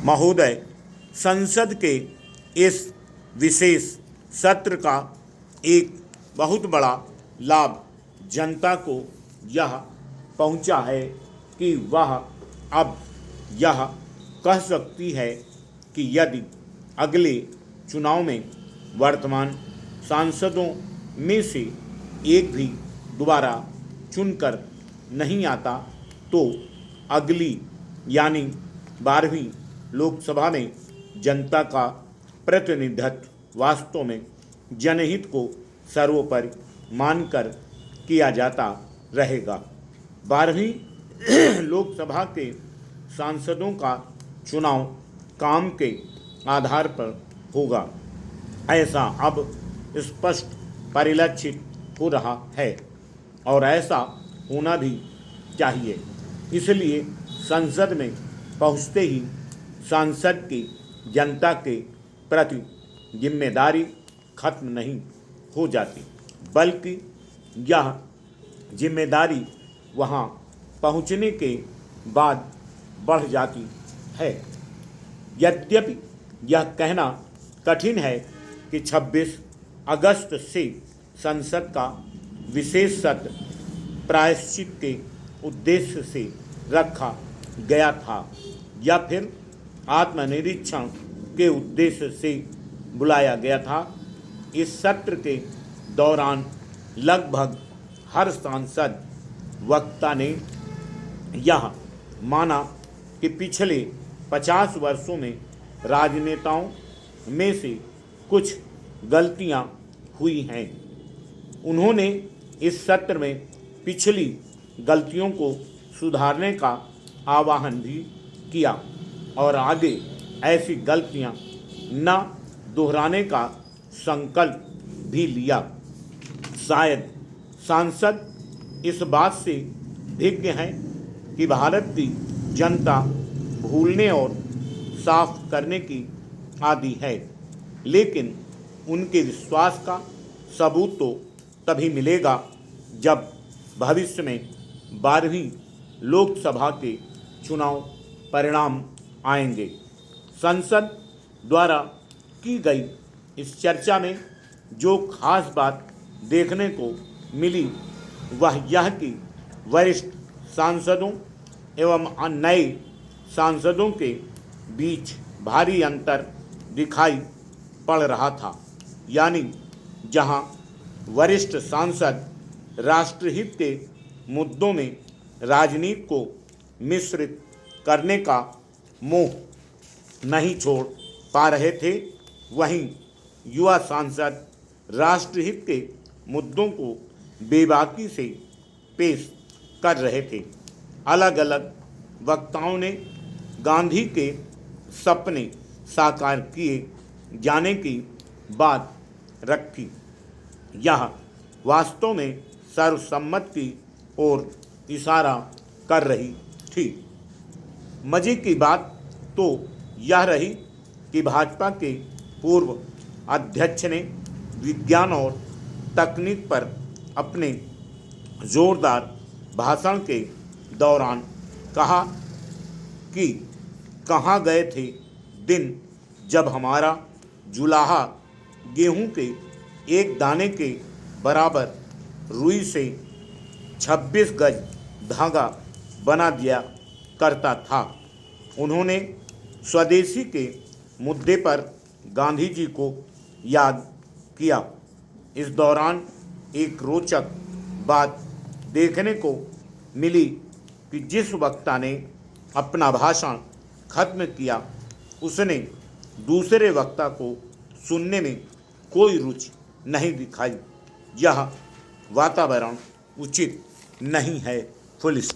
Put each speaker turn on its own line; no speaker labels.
महोदय, संसद के इस विशेष सत्र का एक बहुत बड़ा लाभ जनता को यह पहुंचा है कि वह अब यह कह सकती है कि यदि अगले चुनाव में वर्तमान सांसदों में से एक भी दोबारा चुनकर नहीं आता तो अगली यानी 12वीं लोकसभा में जनता का प्रतिनिधित्व वास्तव में जनहित को सर्वोपरि मानकर किया जाता रहेगा। 12वीं लोकसभा के सांसदों का चुनाव काम के आधार पर होगा, ऐसा अब स्पष्ट परिलक्षित हो रहा है और ऐसा होना भी चाहिए। इसलिए संसद में पहुंचते ही सांसद की जनता के प्रति जिम्मेदारी खत्म नहीं हो जाती, बल्कि यह जिम्मेदारी वहां पहुंचने के बाद बढ़ जाती है। यद्यपि यह कहना कठिन है कि 26 अगस्त से संसद का विशेष सत्र प्रायश्चित के उद्देश्य से रखा गया था या फिर आत्मनिरीक्षण के उद्देश्य से बुलाया गया था। इस सत्र के दौरान लगभग हर सांसद वक्ता ने यह माना कि पिछले 50 वर्षों में राजनेताओं में से कुछ गलतियां हुई हैं। उन्होंने इस सत्र में पिछली गलतियों को सुधारने का आह्वान भी किया और आगे ऐसी गलतियां न दोहराने का संकल्प भी लिया। शायद सांसद इस बात से भिज्ञ हैं कि भारत की जनता भूलने और साफ करने की आदी है, लेकिन उनके विश्वास का सबूत तो तभी मिलेगा जब भविष्य में 12वीं लोकसभा के चुनाव परिणाम आएंगे। संसद द्वारा की गई इस चर्चा में जो खास बात देखने को मिली वह यह कि वरिष्ठ सांसदों एवं नए सांसदों के बीच भारी अंतर दिखाई पड़ रहा था। यानी जहां वरिष्ठ सांसद राष्ट्रहित के मुद्दों में राजनीति को मिश्रित करने का मोह नहीं छोड़ पा रहे थे, वहीं युवा सांसद राष्ट्रहित के मुद्दों को बेबाकी से पेश कर रहे थे। अलग अलग वक्ताओं ने गांधी के सपने साकार किए जाने की बात रखी। यह वास्तव में सर्वसम्मति की ओर इशारा कर रही थी। मजे की बात तो यह रही कि भाजपा के पूर्व अध्यक्ष ने विज्ञान और तकनीक पर अपने जोरदार भाषण के दौरान कहा कि कहाँ गए थे दिन जब हमारा जुलाहा गेहूं के एक दाने के बराबर रुई से 26 गज धागा बना दिया करता था। उन्होंने स्वदेशी के मुद्दे पर गांधी जी को याद किया। इस दौरान एक रोचक बात देखने को मिली कि जिस वक्ता ने अपना भाषण खत्म किया उसने दूसरे वक्ता को सुनने में कोई रुचि नहीं दिखाई। यह वातावरण उचित नहीं है। पुलिस